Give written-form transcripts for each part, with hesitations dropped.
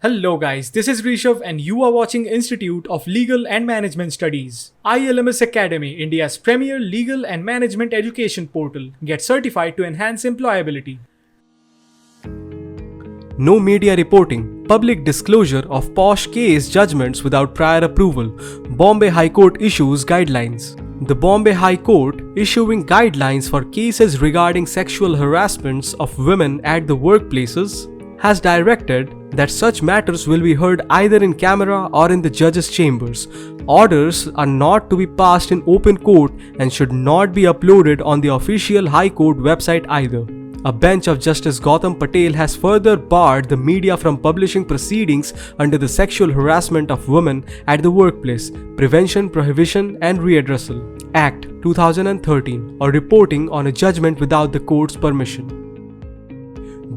Hello guys, this is Rishabh and you are watching Institute of Legal and Management Studies. ILMS Academy, India's premier legal and management education portal. Get certified to enhance employability. No media reporting, public disclosure of posh case judgments without prior approval. Bombay High Court issues guidelines. The Bombay High Court, issuing guidelines for cases regarding sexual harassments of women at the workplaces, has directed that such matters will be heard either in camera or in the judge's chambers. Orders are not to be passed in open court and should not be uploaded on the official High Court website either. A bench of Justice Gautam Patel has further barred the media from publishing proceedings under the Sexual Harassment of Women at the Workplace, Prevention, Prohibition and Readdressal Act 2013 or reporting on a judgment without the court's permission.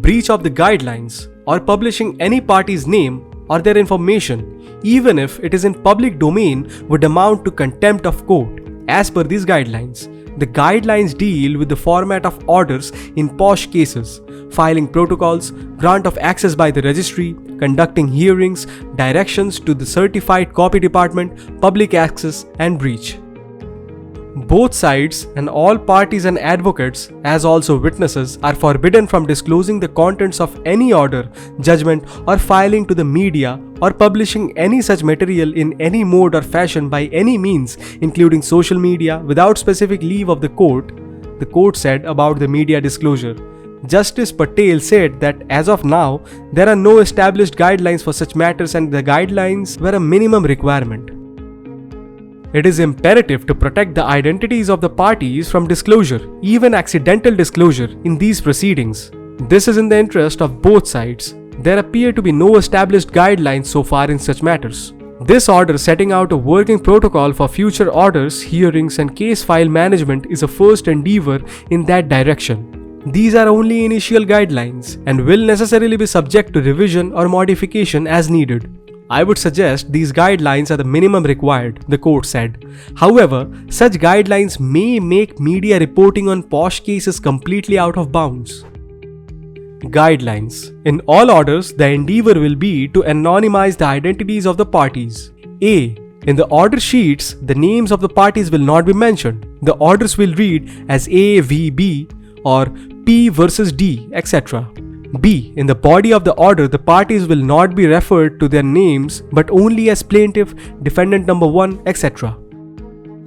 Breach of the guidelines or publishing any party's name or their information, even if it is in public domain, would amount to contempt of court. As per these guidelines, the guidelines deal with the format of orders in posh cases, filing protocols, grant of access by the registry, conducting hearings, directions to the certified copy department, public access and breach. Both sides and all parties and advocates, as also witnesses, are forbidden from disclosing the contents of any order, judgment or filing to the media or publishing any such material in any mode or fashion by any means, including social media, without specific leave of the court said about the media disclosure. Justice Patel said that as of now, there are no established guidelines for such matters and the guidelines were a minimum requirement. It is imperative to protect the identities of the parties from disclosure, even accidental disclosure, in these proceedings. This is in the interest of both sides. There appear to be no established guidelines so far in such matters. This order setting out a working protocol for future orders, hearings and case file management is a first endeavor in that direction. These are only initial guidelines and will necessarily be subject to revision or modification as needed. I would suggest these guidelines are the minimum required, the court said. However, such guidelines may make media reporting on posh cases completely out of bounds. Guidelines. In all orders, the endeavor will be to anonymize the identities of the parties. A. In the order sheets, the names of the parties will not be mentioned. The orders will read as A v B or P versus D, etc. B. In the body of the order, the parties will not be referred to their names but only as plaintiff, defendant number 1, etc.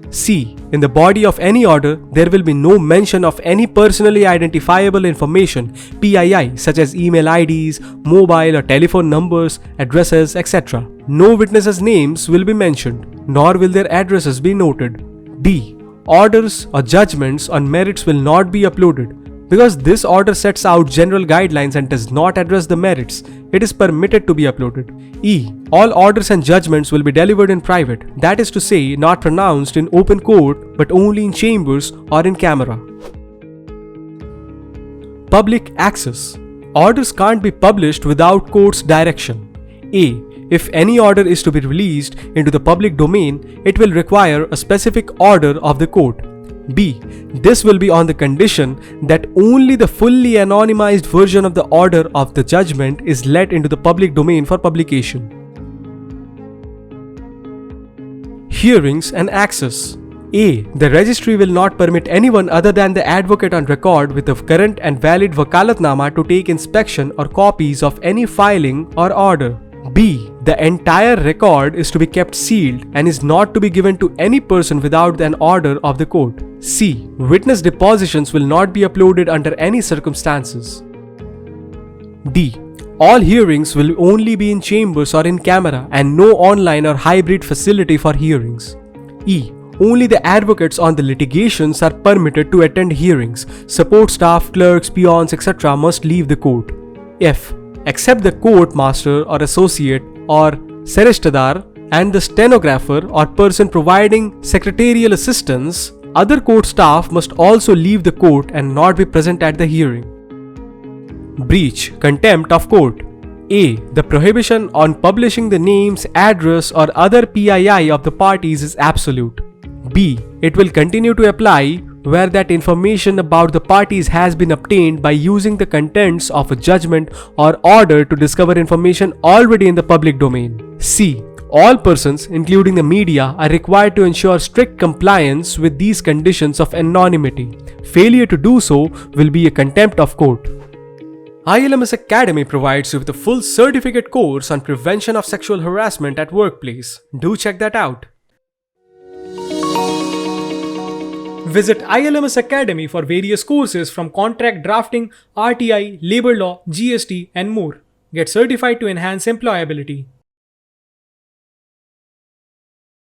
C. In the body of any order, there will be no mention of any personally identifiable information, PII, such as email IDs, mobile or telephone numbers, addresses, etc. No witnesses' names will be mentioned, nor will their addresses be noted. D. Orders or judgments on merits will not be uploaded. Because this order sets out general guidelines and does not address the merits, it is permitted to be uploaded. E. All orders and judgments will be delivered in private, that is to say, not pronounced in open court but only in chambers or in camera. Public access. Orders can't be published without court's direction. A. If any order is to be released into the public domain, it will require a specific order of the court. B. This will be on the condition that only the fully anonymized version of the order of the judgment is let into the public domain for publication. Hearings and access. A. The registry will not permit anyone other than the advocate on record with a current and valid wakalatnama to take inspection or copies of any filing or order. B. The entire record is to be kept sealed and is not to be given to any person without an order of the court. C. Witness depositions will not be uploaded under any circumstances. D. All hearings will only be in chambers or in camera and no online or hybrid facility for hearings. E. Only the advocates on the litigations are permitted to attend hearings. Support staff, clerks, peons, etc. must leave the court. F. Except the court master or associate or seristadar and the stenographer or person providing secretarial assistance, other court staff must also leave the court and not be present at the hearing. Breach, contempt of court. A. The prohibition on publishing the names, address or other PII of the parties is absolute. B. It will continue to apply where that information about the parties has been obtained by using the contents of a judgment or order to discover information already in the public domain. C. All persons, including the media, are required to ensure strict compliance with these conditions of anonymity. Failure to do so will be a contempt of court. ILMS Academy provides you with a full certificate course on prevention of sexual harassment at workplace. Do check that out. Visit ILMS Academy for various courses from contract drafting, RTI, labor law, GST, and more. Get certified to enhance employability.